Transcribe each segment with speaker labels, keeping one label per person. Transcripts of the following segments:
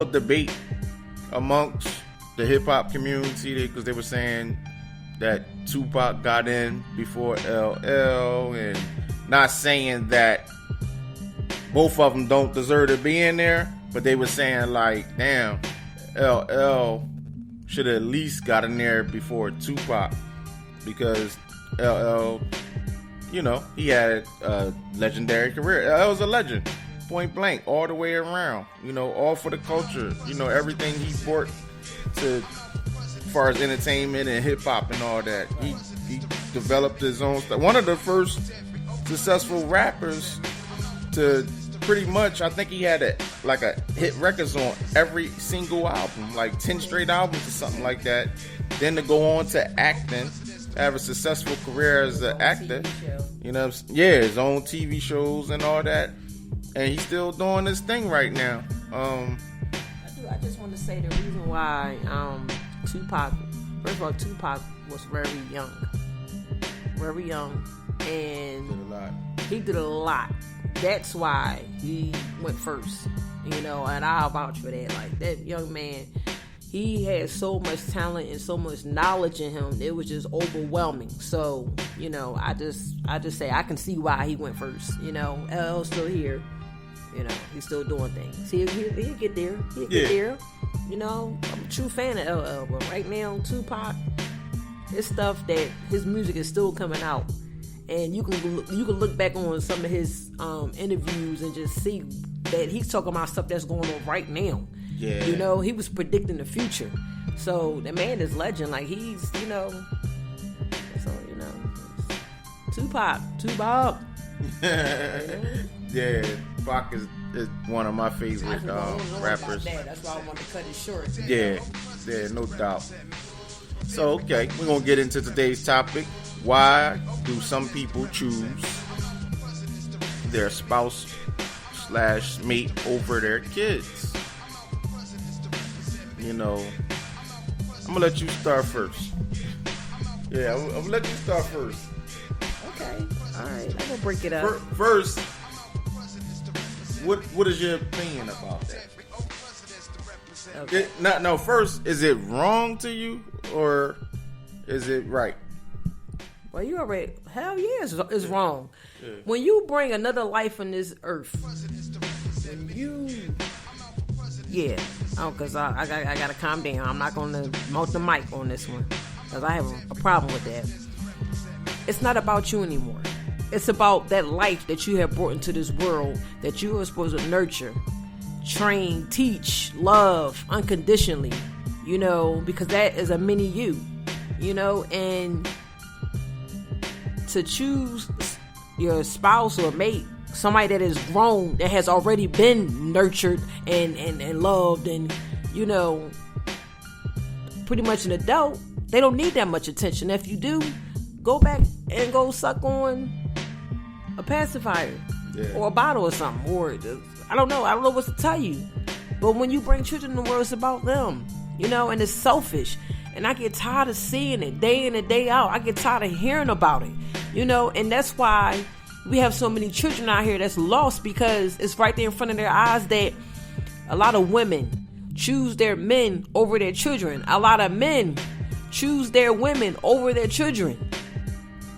Speaker 1: debate amongst the hip hop community because they were saying that Tupac got in before LL, and not saying that both of them don't deserve to be in there, but they were saying like, damn, LL should have at least got in there before Tupac because LL, you know, he had a legendary career. LL was a legend, point blank, all the way around. You know, all for the culture. You know, everything he brought to, as far as entertainment and hip hop and all that. He developed his own stuff. One of the first successful rappers to pretty much, I think he had a hit records on every single album, like 10 straight albums or something like that. Then to go on to acting, have a successful career as an actor, you know, his own TV shows and all that, and he's still doing this thing right now.
Speaker 2: I just want to say the reason why Tupac, first of all, Tupac was very young, and he did a lot. That's why he went first, you know, and I'll vouch for that. Like, that young man, he had so much talent and so much knowledge in him. It was just overwhelming. So, you know, I just say I can see why he went first. You know, LL's still here. You know, he's still doing things. He'll get there. He'll get there. You know, I'm a true fan of LL, but right now, Tupac, his stuff, that his music is still coming out. And you can look back on some of his interviews and just see that he's talking about stuff that's going on right now.
Speaker 1: Yeah.
Speaker 2: You know, he was predicting the future. So the man is legend. Like, he's, you know, so, you know, Tupac.
Speaker 1: Yeah, Pac is one of my favorite rappers.
Speaker 2: That's why I want to cut it short.
Speaker 1: Yeah, no doubt. So, okay, we're going to get into today's topic. Why do some people choose their spouse / mate over their kids? You know, I'm going to let you start first. Yeah, I'm going to let you start first.
Speaker 2: Okay, all right, I'm going to break it up.
Speaker 1: First, what is your opinion about that?
Speaker 2: Okay.
Speaker 1: First, is it wrong to you or is it right?
Speaker 2: Well, you already, hell yeah, it's wrong. Yeah. When you bring another life on this earth, because I got to calm down. I'm not going to mount the mic on this one because I have a problem with that. It's not about you anymore. It's about that life that you have brought into this world that you are supposed to nurture, train, teach, love unconditionally, you know, because that is a mini you, you know, and to choose your spouse or mate, somebody that is grown, that has already been nurtured and loved and, you know, pretty much an adult, they don't need that much attention. If you do, go back and go suck on a pacifier or a bottle or something, or I don't know what to tell you. But when you bring children in the world, it's about them, you know, and it's selfish. And I get tired of seeing it day in and day out. I get tired of hearing about it, you know, and that's why we have so many children out here that's lost, because it's right there in front of their eyes that a lot of women choose their men over their children. A lot of men choose their women over their children.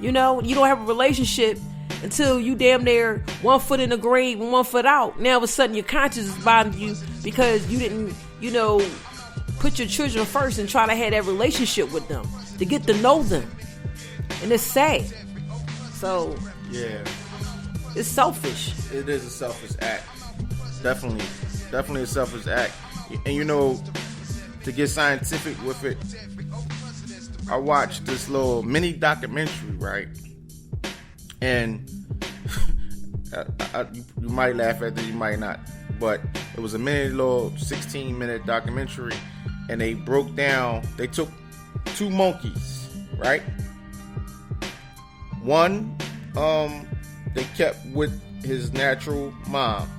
Speaker 2: You know, you don't have a relationship until you damn near 1 foot in the grave and 1 foot out. Now all of a sudden your conscience is bothering you because you didn't, you know, put your children first and try to have that relationship with them, to get to know them. And it's sad. So,
Speaker 1: yeah,
Speaker 2: it's selfish.
Speaker 1: It is a selfish act. Definitely a selfish act. And you know, to get scientific with it, I watched this little mini documentary, right? And you might laugh at it, you might not. But it was a little 16-minute documentary, and they broke down, they took 2 monkeys, right? One, they kept with his natural mom,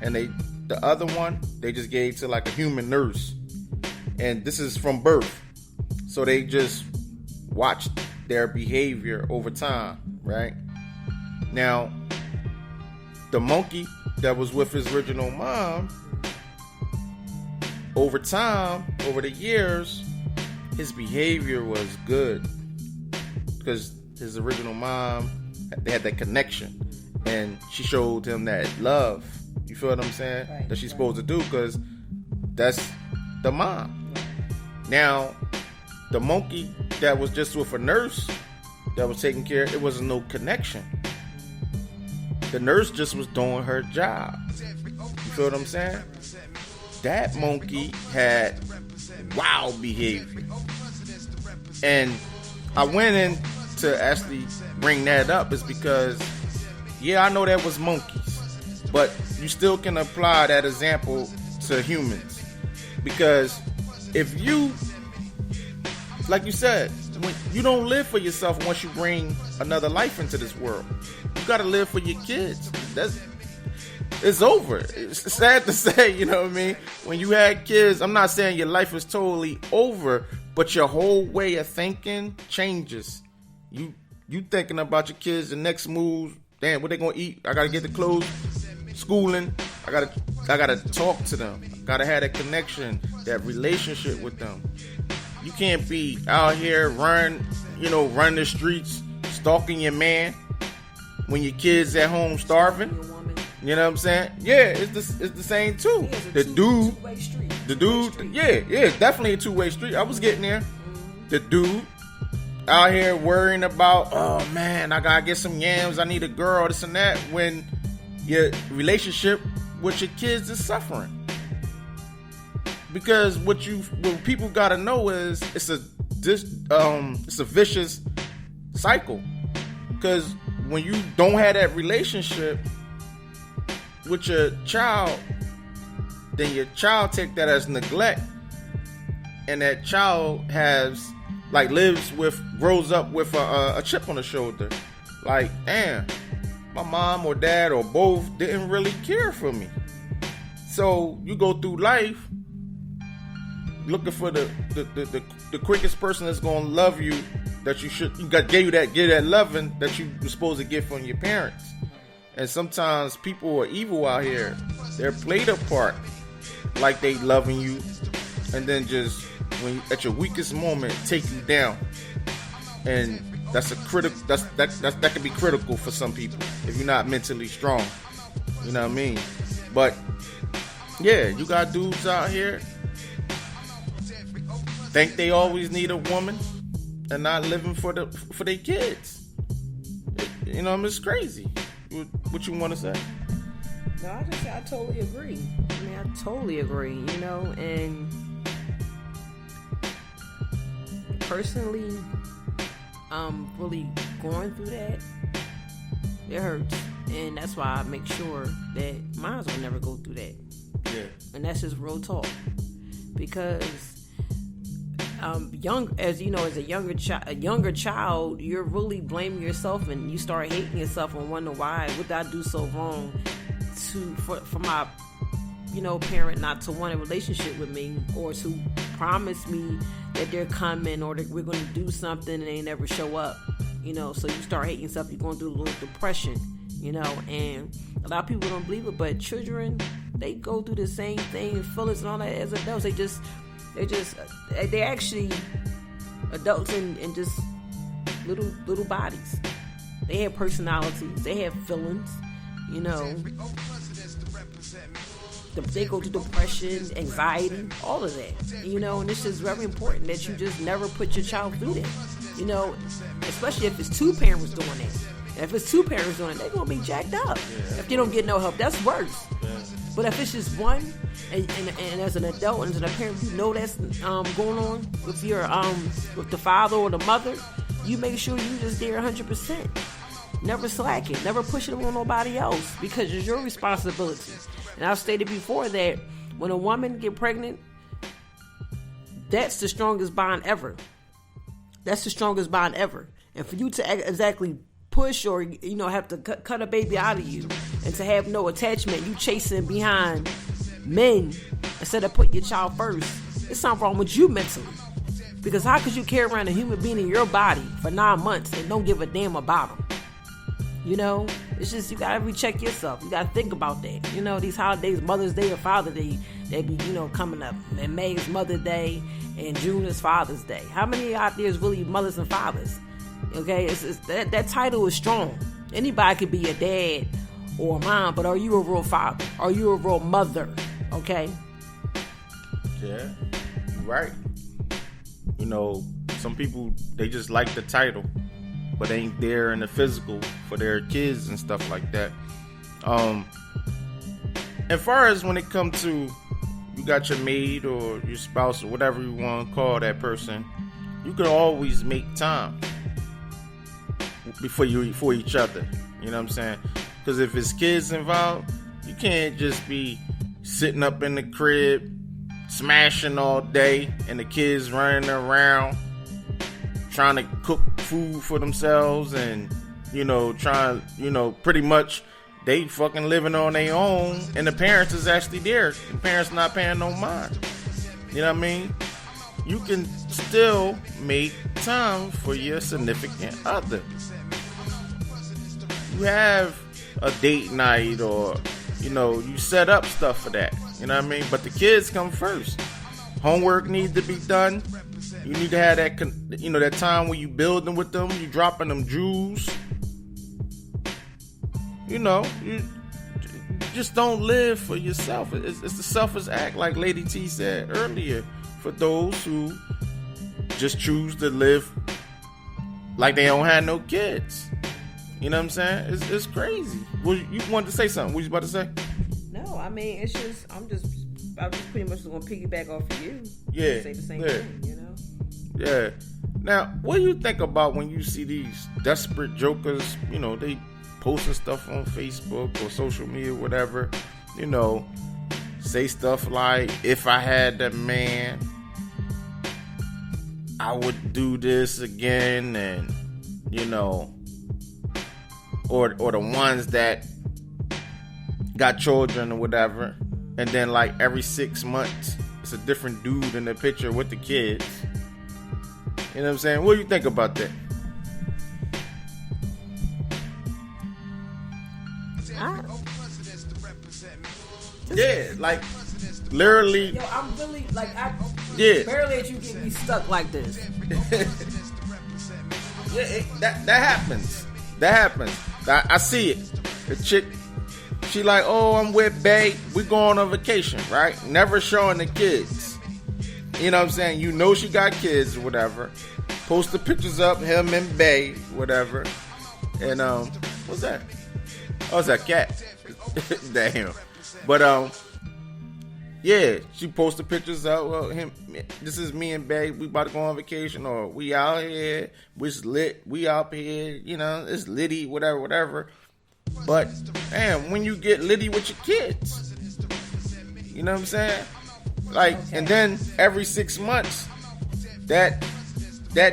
Speaker 1: and the other one, they just gave to like a human nurse. And this is from birth. So they just watched their behavior over time, right? Now, the monkey that was with his original mom, over time, over the years, his behavior was good because his original mom, they had that connection, and she showed him that love. You feel what I'm saying?
Speaker 2: Right,
Speaker 1: that she's supposed to do, because that's the mom. Now, the monkey that was just with a nurse that was taking care, it wasn't no connection. The nurse just was doing her job. You feel what I'm saying? That monkey had wild behavior. And I went in to actually bring that up is because, yeah, I know that was monkeys, but you still can apply that example to humans. Because if you, like you said, when you don't live for yourself once you bring another life into this world. You gotta live for your kids. It's over. It's sad to say, you know what I mean? When you had kids, I'm not saying your life is totally over, but your whole way of thinking changes. You thinking about your kids, the next move, damn, what they gonna eat? I gotta get the clothes, schooling, I gotta talk to them. I gotta have that connection, that relationship with them. You can't be out here run the streets, stalking your man when your kids at home starving. You know what I'm saying? Yeah, it's the same too. The dude, yeah, definitely a two-way street. I was getting there. The dude out here worrying about, oh man, I gotta get some yams, I need a girl, this and that, when your relationship with your kids is suffering. Because what people gotta know is it's a vicious cycle. Because when you don't have that relationship with your child, then your child take that as neglect, and that child grows up with a chip on the shoulder. Like, damn, my mom or dad or both didn't really care for me. So you go through life looking for the quickest person that's gonna love you, that give that loving that you were supposed to get from your parents. And sometimes people are evil out here. They're played a part like they loving you, and then just when at your weakest moment take you down. And that's that can be critical for some people if you're not mentally strong. You know what I mean? But yeah, you got dudes out here think they always need a woman and not living for their kids. You know, it's crazy. What you want to say?
Speaker 2: No, I totally agree. I mean, I totally agree. You know, and personally, really going through that, it hurts, and that's why I make sure that mine will never go through that.
Speaker 1: Yeah,
Speaker 2: and that's just real talk. Because as a younger child, you're really blaming yourself, and you start hating yourself and wonder why. What did I do so wrong for my parent not to want a relationship with me, or to promise me that they're coming, or that we're going to do something and they never show up. So you start hating yourself. You're going through a little depression. And a lot of people don't believe it, but children, they go through the same thing, feelings and all that as adults. They're actually adults in just little bodies. They have personalities. They have feelings. They go through depression, anxiety, all of that. And it's just very important that you just never put your child through that. Especially if it's two parents doing it. And if it's two parents doing it, they're gonna be jacked up. Yeah. If they don't get no help, that's worse. Yeah. But if it's just one, and as an adult and as a parent, you know that's going on with your with the father or the mother, you make sure you just there 100%. Never slack it. Never push it on nobody else, because it's your responsibility. And I've stated before that when a woman get pregnant, that's the strongest bond ever. That's the strongest bond ever. And for you to exactly push or have to cut a baby out of you, and to have no attachment, you chasing behind men instead of putting your child first, it's something wrong with you mentally. Because how could you carry around a human being in your body for 9 months and don't give a damn about him? It's just, you gotta recheck yourself. You gotta think about that. These holidays, Mother's Day or Father's Day, They be, coming up. And May is Mother's Day, and June is Father's Day. How many out there is really mothers and fathers? Okay, that title is strong. Anybody could be a dad or a mom, but are you a real father? Are you a real mother? Okay?
Speaker 1: Yeah, right. Some people, they just like the title, but ain't there in the physical for their kids and stuff like that. As far as when it comes to you got your maid or your spouse or whatever you want to call that person, you can always make time for each other. You know what I'm saying? Because if it's kids involved, you can't just be sitting up in the crib smashing all day and the kids running around trying to cook food for themselves and pretty much they fucking living on their own and the parents is actually there. The parents not paying no mind. You know what I mean? You can still make time for your significant other. You have a date night or you set up stuff for that. You know what I mean? But the kids come first. Homework needs to be done. You need to have that, that time when you building with them, you dropping them jewels. You just don't live for yourself. It's the selfish act, like Lady T said earlier, for those who just choose to live like they don't have no kids. You know what I'm saying? It's crazy. Well, you wanted to say something. What you about to say?
Speaker 2: No, I mean, it's just, I'm just pretty much going to piggyback off of you.
Speaker 1: Yeah.
Speaker 2: Say the same thing,
Speaker 1: Yeah. Now, what do you think about when you see these desperate jokers, they posting stuff on Facebook or social media, whatever, say stuff like, if I had that man, I would do this again, and, or the ones that got children or whatever, and then like every 6 months it's a different dude in the picture with the kids. You know what I'm saying? What do you think about that? Yeah, like literally.
Speaker 2: Yo, I'm really like
Speaker 1: yeah.
Speaker 2: Barely that you get me stuck like this.
Speaker 1: Yeah, that happens. That happens. I see it. The chick, she like, oh, I'm with Bae. We going on vacation, right? Never showing the kids. You know what I'm saying? She got kids or whatever. Post the pictures up, him and Bae, whatever. And what's that? Oh, it's that cat. Damn. But yeah, she posted pictures up. Well, this is me and Bae. We about to go on vacation, or we out here. We's lit. We out here. It's litty, whatever. But damn, when you get litty with your kids, you know what I'm saying? Like, and then every 6 months, that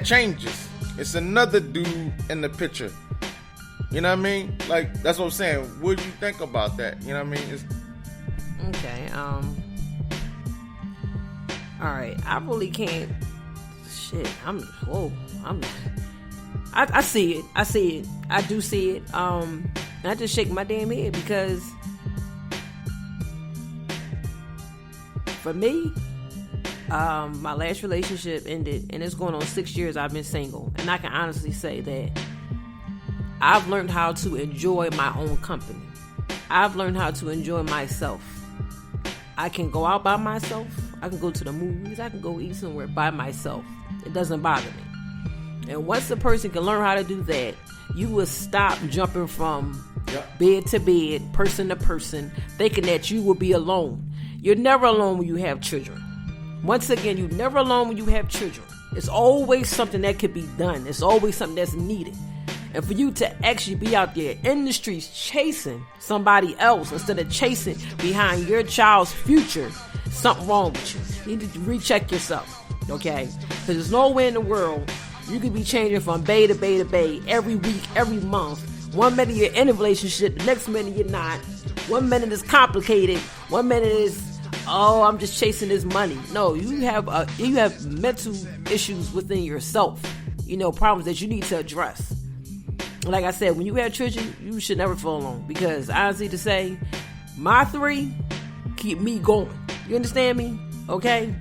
Speaker 1: changes. It's another dude in the picture. You know what I mean? Like, that's what I'm saying. What do you think about that? You know what I mean?
Speaker 2: Okay. All right. I really can't. Shit. I see it. I do see it. And I just shake my damn head because for me, my last relationship ended, and it's going on 6 years I've been single, and I can honestly say that I've learned how to enjoy my own company. I've learned how to enjoy myself. I can go out by myself. I can go to the movies. I can go eat somewhere by myself. It doesn't bother me. And once a person can learn how to do that, you will stop jumping from bed to bed, person to person, thinking that you will be alone. You're never alone when you have children. Once again, you're never alone when you have children. It's always something that could be done. It's always something that's needed. And for you to actually be out there in the streets chasing somebody else instead of chasing behind your child's future, something wrong with you. You need to recheck yourself, okay? Because there's no way in the world you could be changing from Bae to Bae to Bae every week, every month. 1 minute you're in a relationship, the next minute you're not. 1 minute is complicated. 1 minute is, oh, I'm just chasing this money. No, you have mental issues within yourself. Problems that you need to address. Like I said, when you have children, you should never feel alone. Because honestly to say, my 3 keep me going. You understand me? Okay?